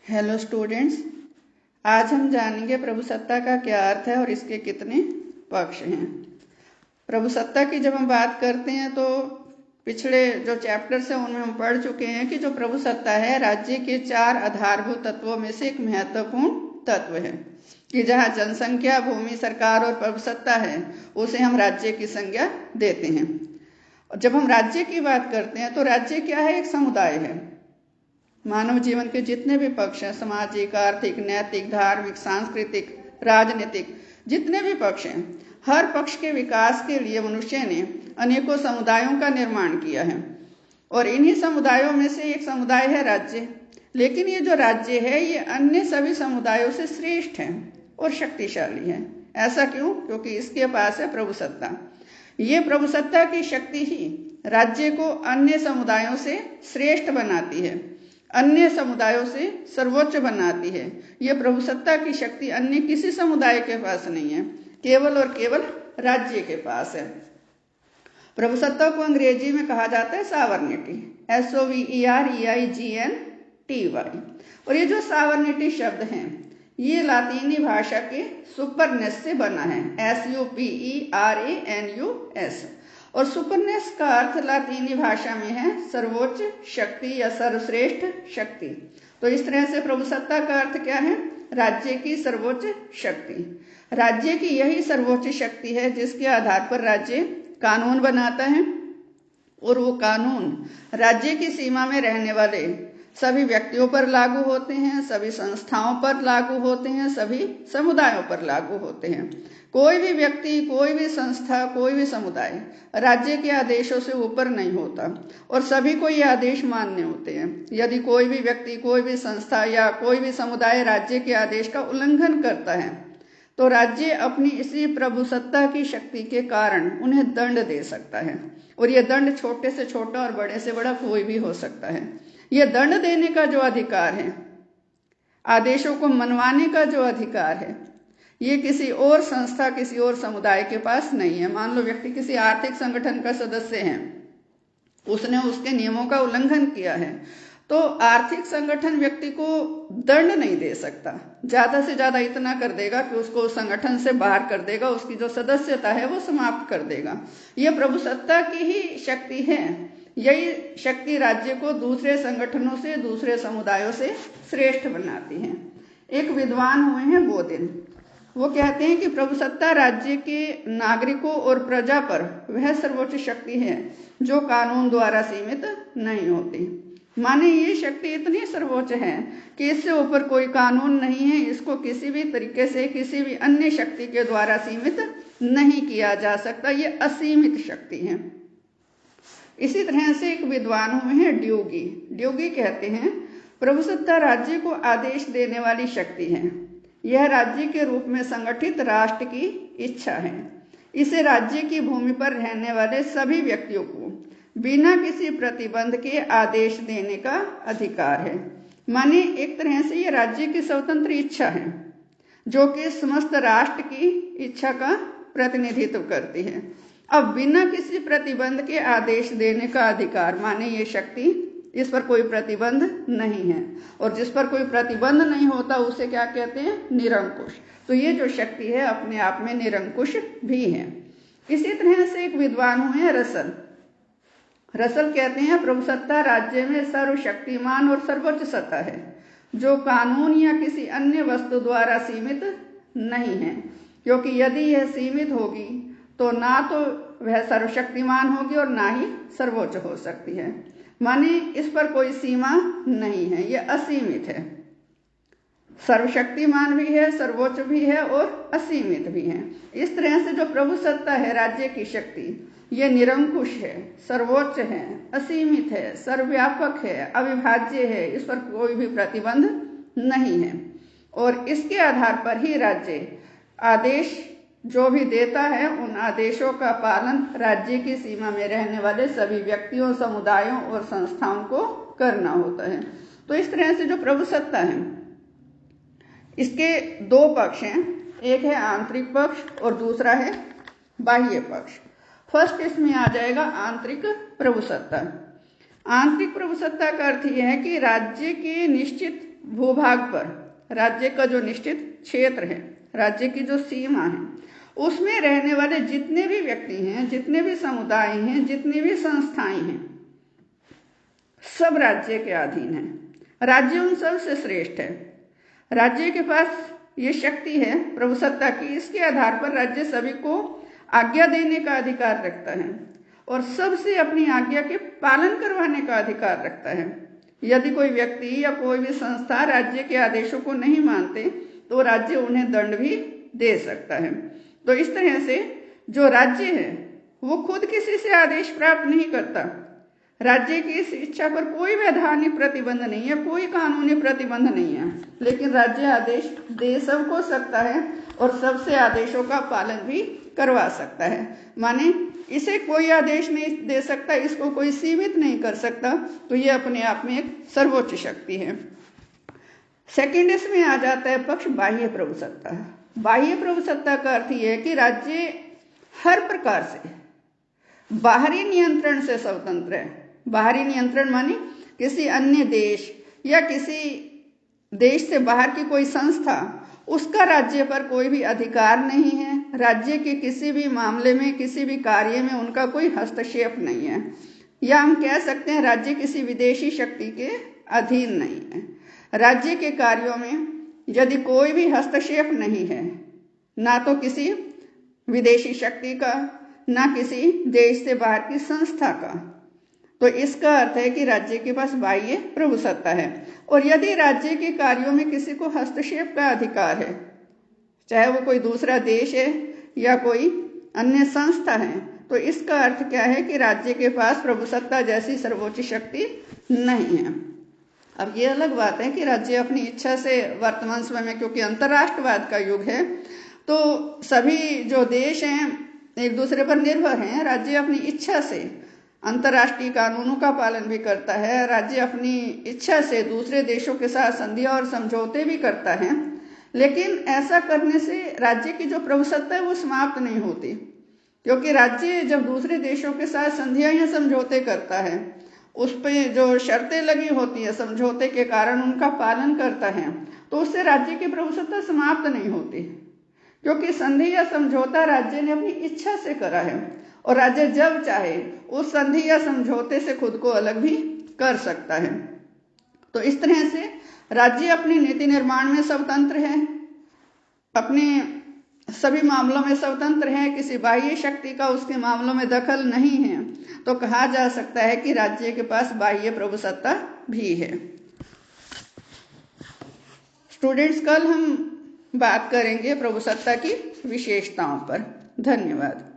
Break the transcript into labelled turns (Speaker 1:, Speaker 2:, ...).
Speaker 1: Hello students, आज हम जानेंगे प्रभुसत्ता का क्या अर्थ है और इसके कितने पक्ष हैं। प्रभुसत्ता की जब हम बात करते हैं तो पिछले जो चैप्टर्स हैं उनमें हम पढ़ चुके हैं कि जो प्रभुसत्ता है राज्य के 4 आधारभूत तत्वों में से एक महत्वपूर्ण तत्व है कि जहाँ जनसंख्या, भूमि, सरकार और प्रभुसत्ता है उसे हम राज्य की संज्ञा देते हैं। जब हम राज्य की बात करते हैं तो राज्य क्या है? एक समुदाय है। मानव जीवन के जितने भी पक्ष हैं, सामाजिक, आर्थिक, नैतिक, धार्मिक, सांस्कृतिक, राजनीतिक, जितने भी पक्ष हैं, हर पक्ष के विकास के लिए मनुष्य ने अनेकों समुदायों का निर्माण किया है और इन्हीं समुदायों में से एक समुदाय है राज्य। लेकिन ये जो राज्य है ये अन्य सभी समुदायों से श्रेष्ठ है और शक्तिशाली है। ऐसा क्यों? क्योंकि इसके पास है प्रभुसत्ता। ये प्रभुसत्ता की शक्ति ही राज्य को अन्य समुदायों से श्रेष्ठ बनाती है, अन्य समुदायों से सर्वोच्च बनाती है। यह प्रभुसत्ता की शक्ति अन्य किसी समुदाय के पास नहीं है, केवल और केवल राज्य के पास है। प्रभुसत्ता को अंग्रेजी में कहा जाता है सावर्निटी, SOVEREIGNTY। और ये जो सावर्निटी शब्द है ये लातीनी भाषा के सुपरनेस से बना है, SUPERANUS। और सुपरनेस का अर्थ लातीनी भाषा में है सर्वोच्च शक्ति या सर्वश्रेष्ठ शक्ति। तो इस तरह से प्रभुसत्ता का अर्थ क्या है? राज्य की सर्वोच्च शक्ति। राज्य की यही सर्वोच्च शक्ति है जिसके आधार पर राज्य कानून बनाता है और वो कानून राज्य की सीमा में रहने वाले सभी व्यक्तियों पर लागू होते हैं, सभी संस्थाओं पर लागू होते हैं, सभी समुदायों पर लागू होते हैं। कोई भी व्यक्ति, कोई भी संस्था, कोई भी समुदाय राज्य के आदेशों से ऊपर नहीं होता और सभी को ये आदेश मानने होते हैं। यदि कोई भी व्यक्ति, कोई भी संस्था या कोई भी समुदाय राज्य के आदेश का उल्लंघन करता है तो राज्य अपनी इसी प्रभुसत्ता की शक्ति के कारण उन्हें दंड दे सकता है। और यह दंड छोटे से छोटा और बड़े से बड़ा कोई भी हो सकता है। यह दंड देने का जो अधिकार है, आदेशों को मनवाने का जो अधिकार है, ये किसी और संस्था, किसी और समुदाय के पास नहीं है। मान लो व्यक्ति किसी आर्थिक संगठन का सदस्य है, उसने उसके नियमों का उल्लंघन किया है तो आर्थिक संगठन व्यक्ति को दंड नहीं दे सकता। ज्यादा से ज्यादा इतना कर देगा कि उसको उस संगठन से बाहर कर देगा, उसकी जो सदस्यता है वो समाप्त कर देगा। यह प्रभुसत्ता की ही शक्ति है। यही शक्ति राज्य को दूसरे संगठनों से, दूसरे समुदायों से श्रेष्ठ बनाती है। एक विद्वान हुए हैं बोदिन, वो कहते हैं कि प्रभुसत्ता राज्य के नागरिकों और प्रजा पर वह सर्वोच्च शक्ति है जो कानून द्वारा सीमित नहीं होती। माने ये शक्ति इतनी सर्वोच्च है कि इससे ऊपर कोई कानून नहीं है, इसको किसी भी तरीके से किसी भी अन्य शक्ति के द्वारा सीमित नहीं किया जा सकता। ये असीमित शक्ति है। इसी तरह से एक विद्वान हुए हैं ड्यूगी। ड्यूगी कहते हैं प्रभुसत्ता राज्य को आदेश देने वाली शक्ति है। यह राज्य के रूप में संगठित राष्ट्र की इच्छा है। इसे राज्य की भूमि पर रहने वाले सभी व्यक्तियों को बिना किसी प्रतिबंध के आदेश देने का अधिकार है। माने एक तरह से यह राज्य की स्वतंत्र इच्छा है जो कि समस्त राष्ट्र की इच्छा का प्रतिनिधित्व करती है। अब बिना किसी प्रतिबंध के आदेश देने का अधिकार, माने ये शक्ति, इस पर कोई प्रतिबंध नहीं है और जिस पर कोई प्रतिबंध नहीं होता उसे क्या कहते हैं? निरंकुश। तो ये जो शक्ति है अपने आप में निरंकुश भी है। इसी तरह से एक विद्वान हुए हैं रसल। रसल कहते हैं प्रभुसत्ता राज्य में सर्वशक्तिमान और सर्वोच्च सत्ता है जो कानून या किसी अन्य वस्तु द्वारा सीमित नहीं है, क्योंकि यदि यह सीमित होगी तो ना तो वह सर्वशक्तिमान होगी और ना ही सर्वोच्च हो सकती है। माने इस पर कोई सीमा नहीं है, यह असीमित है। सर्वशक्तिमान भी है, सर्वोच्च भी है और असीमित भी है। इस तरह से जो प्रभुसत्ता है राज्य की शक्ति, ये निरंकुश है, सर्वोच्च है, असीमित है, सर्वव्यापक है, अविभाज्य है, इस पर कोई भी प्रतिबंध नहीं है। और इसके आधार पर ही राज्य आदेश जो भी देता है उन आदेशों का पालन राज्य की सीमा में रहने वाले सभी व्यक्तियों, समुदायों और संस्थाओं को करना होता है। तो इस तरह से जो प्रभुसत्ता है इसके 2 पक्ष हैं, एक है आंतरिक पक्ष और दूसरा है बाह्य पक्ष। फर्स्ट इसमें आ जाएगा आंतरिक प्रभुसत्ता। आंतरिक प्रभुसत्ता का अर्थ यह है कि राज्य के निश्चित भूभाग पर, राज्य का जो निश्चित क्षेत्र है, राज्य की जो सीमा है, उसमें रहने वाले जितने भी व्यक्ति हैं, जितने भी समुदाय हैं, जितनी भी संस्थाएं हैं, सब राज्य के अधीन हैं। राज्य उन सब से श्रेष्ठ है। राज्य के पास ये शक्ति है प्रभुसत्ता की, इसके आधार पर राज्य सभी को आज्ञा देने का अधिकार रखता है और सबसे अपनी आज्ञा के पालन करवाने का अधिकार रखता है। यदि कोई व्यक्ति या कोई भी संस्था राज्य के आदेशों को नहीं मानते तो राज्य उन्हें दंड भी दे सकता है। तो इस तरह से जो राज्य है वो खुद किसी से आदेश प्राप्त नहीं करता। राज्य की इस इच्छा पर कोई वैधानिक प्रतिबंध नहीं है, कोई कानूनी प्रतिबंध नहीं है, लेकिन राज्य आदेश दे सबको सकता है और सबसे आदेशों का पालन भी करवा सकता है। माने इसे कोई आदेश नहीं दे सकता, इसको कोई सीमित नहीं कर सकता, तो ये अपने आप में एक सर्वोच्च शक्ति है। सेकंड इसमें आ जाता है पक्ष बाह्य प्रभुसत्ता। बाह्य प्रभुसत्ता का अर्थ यह है कि राज्य हर प्रकार से बाहरी नियंत्रण से स्वतंत्र है। बाहरी नियंत्रण माने किसी अन्य देश या किसी देश से बाहर की कोई संस्था, उसका राज्य पर कोई भी अधिकार नहीं है। राज्य के किसी भी मामले में, किसी भी कार्य में उनका कोई हस्तक्षेप नहीं है, या हम कह सकते हैं राज्य किसी विदेशी शक्ति के अधीन नहीं है। राज्य के कार्यों में यदि कोई भी हस्तक्षेप नहीं है, ना तो किसी विदेशी शक्ति का, ना किसी देश से बाहर की संस्था का, तो इसका अर्थ है कि राज्य के पास बाह्य प्रभुसत्ता है। और यदि राज्य के कार्यों में किसी को हस्तक्षेप का अधिकार है, चाहे वो कोई दूसरा देश है या कोई अन्य संस्था है, तो इसका अर्थ क्या है कि राज्य के पास प्रभुसत्ता जैसी सर्वोच्च शक्ति नहीं है। अब ये अलग बात है कि राज्य अपनी इच्छा से वर्तमान समय में, क्योंकि अंतर्राष्ट्रवाद का युग है, तो सभी जो देश हैं एक दूसरे पर निर्भर हैं। राज्य अपनी इच्छा से अंतर्राष्ट्रीय कानूनों का पालन भी करता है, राज्य अपनी इच्छा से दूसरे देशों के साथ संधियां और समझौते भी करता है, लेकिन ऐसा करने से राज्य की जो प्रभुसत्ता है वो समाप्त नहीं होती, क्योंकि राज्य जब दूसरे देशों के साथ संधियां या समझौते करता है, उस पर जो शर्तें लगी होती है समझौते के कारण उनका पालन करता है, तो उससे राज्य की प्रभुसत्ता समाप्त नहीं होती, क्योंकि संधि या समझौता राज्य ने अपनी इच्छा से करा है और राज्य जब चाहे उस संधि या समझौते से खुद को अलग भी कर सकता है। तो इस तरह से राज्य अपनी नीति निर्माण में स्वतंत्र है, अपने सभी मामलों में स्वतंत्र है, किसी बाह्य शक्ति का उसके मामलों में दखल नहीं है। तो कहा जा सकता है कि राज्य के पास बाह्य प्रभुसत्ता भी है। स्टूडेंट्स, कल हम बात करेंगे प्रभुसत्ता की विशेषताओं पर। धन्यवाद।